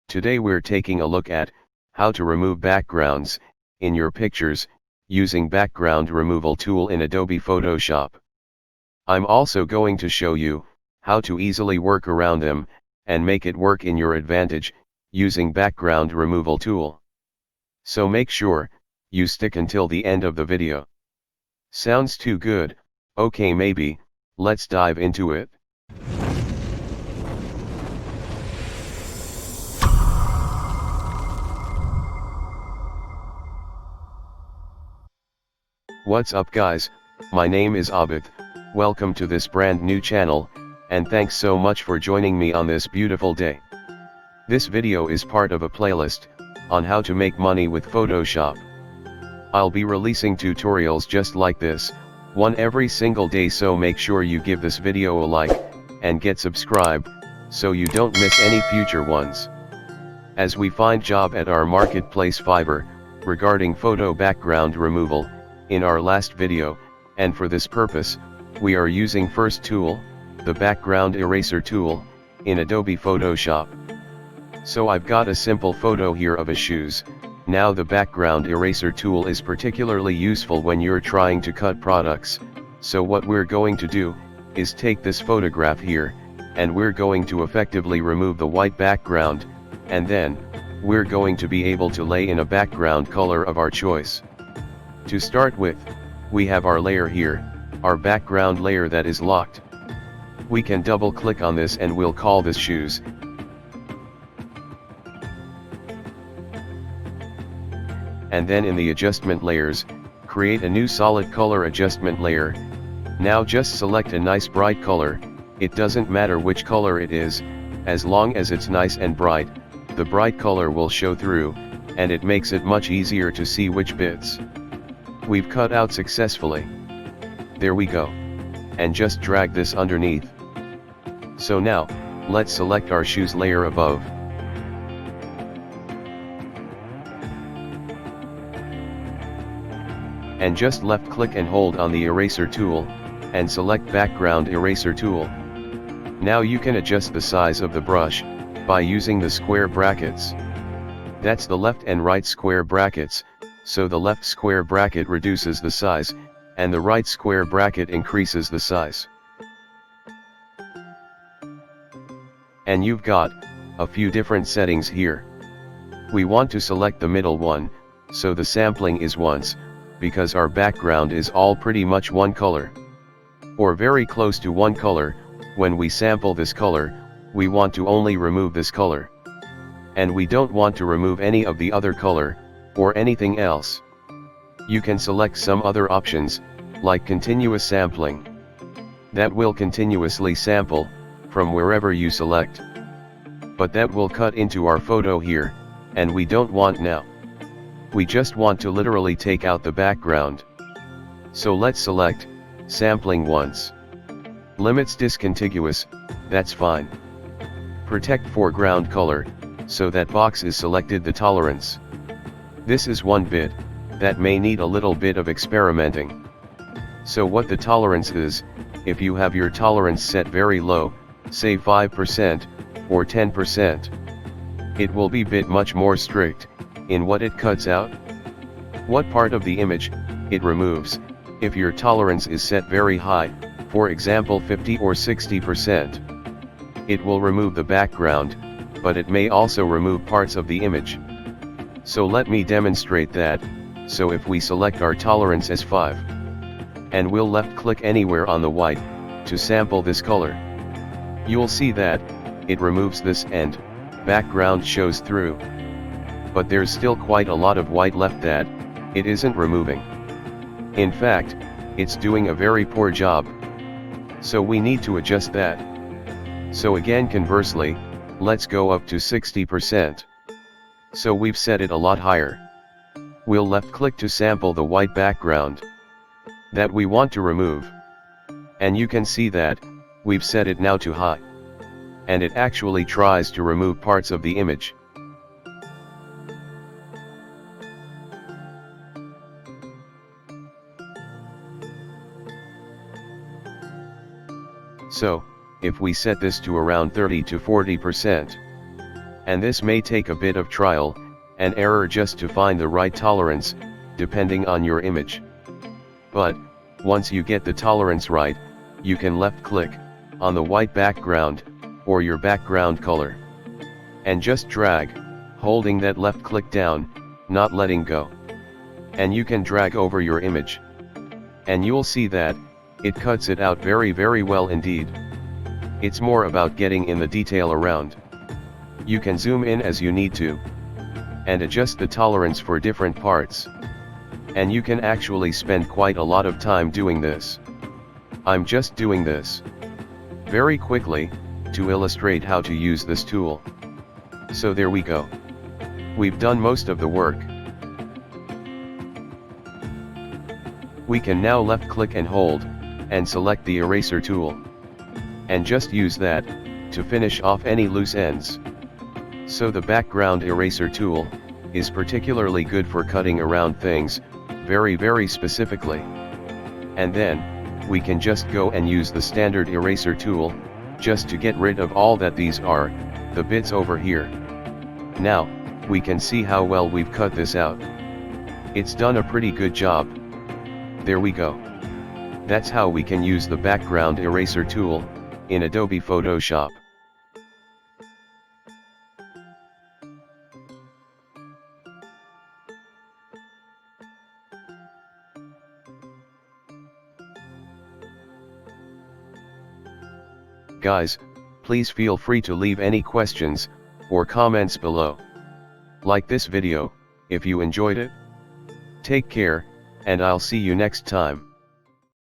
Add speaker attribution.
Speaker 1: Today we're taking a look at how to remove backgrounds in your pictures using background removal tool in Adobe Photoshop. I'm also going to show you how to easily work around them and make it work in your advantage using background removal tool. So make sure you stick until the end of the video. Sounds too good? Okay, maybe. Let's dive into it. What's up guys, my name is Abid, welcome to this brand new channel, and thanks so much for joining me on this beautiful day. This video is part of a playlist on how to make money with Photoshop. I'll be releasing tutorials just like this, one every single day, so make sure you give this video a like, and get subscribed, so you don't miss any future ones. As we find job at our marketplace Fiverr, regarding photo background removal, in our last video, and for this purpose, we are using first tool, the background eraser tool, in Adobe Photoshop. So I've got a simple photo here of a shoes. Now the background eraser tool is particularly useful when you're trying to cut products, so what we're going to do, is take this photograph here, and we're going to effectively remove the white background, and then, we're going to be able to lay in a background color of our choice. To start with, we have our layer here, our background layer that is locked. We can double click on this and we'll call this shoes. And then in the adjustment layers, create a new solid color adjustment layer. Now just select a nice bright color, it doesn't matter which color it is, as long as it's nice and bright, the bright color will show through, and it makes it much easier to see which bits we've cut out successfully. There we go. And just drag this underneath. So now, let's select our shoes layer above. And just left click and hold on the eraser tool, and select background eraser tool. Now you can adjust the size of the brush, by using the square brackets. That's the left and right square brackets, so the left square bracket reduces the size, and the right square bracket increases the size. And you've got a few different settings here. We want to select the middle one, so the sampling is once, because our background is all pretty much one color, or very close to one color. When we sample this color, we want to only remove this color, and we don't want to remove any of the other color, or anything else. You can select some other options, like continuous sampling. That will continuously sample, from wherever you select. But that will cut into our photo here, and we don't want now. We just want to literally take out the background. So let's select, sampling once. Limits discontiguous, that's fine. Protect foreground color, so that box is selected the tolerance. This is one bit, that may need a little bit of experimenting. So what the tolerance is, if you have your tolerance set very low, say 5%, or 10%, it will be bit much more strict in what it cuts out, what part of the image it removes. If your tolerance is set very high, for example 50 or 60%, it will remove the background, but it may also remove parts of the image. So let me demonstrate that. So if we select our tolerance as 5, and we'll left click anywhere on the white, to sample this color, you'll see that it removes this and background shows through. But there's still quite a lot of white left that it isn't removing. In fact, it's doing a very poor job. So we need to adjust that. So again, conversely, let's go up to 60%. So we've set it a lot higher. We'll left click to sample the white background that we want to remove. And you can see that we've set it now to high. And it actually tries to remove parts of the image. So, if we set this to around 30 to 40%, and this may take a bit of trial and error just to find the right tolerance, depending on your image. But, once you get the tolerance right, you can left click on the white background, or your background color, and just drag, holding that left click down, not letting go. And you can drag over your image. And you'll see that it cuts it out very well indeed. It's more about getting in the detail around. You can zoom in as you need to, and adjust the tolerance for different parts. And you can actually spend quite a lot of time doing this. I'm just doing this very quickly, to illustrate how to use this tool. So there we go. We've done most of the work. We can now left click and hold, and select the eraser tool. And just use that, to finish off any loose ends. So the background eraser tool, is particularly good for cutting around things, very specifically. And then, we can just go and use the standard eraser tool, just to get rid of all that these are, the bits over here. Now, we can see how well we've cut this out. It's done a pretty good job. There we go. That's how we can use the background eraser tool, in Adobe Photoshop. Guys, please feel free to leave any questions, or comments below. Like this video, if you enjoyed it. Take care, and I'll see you next time.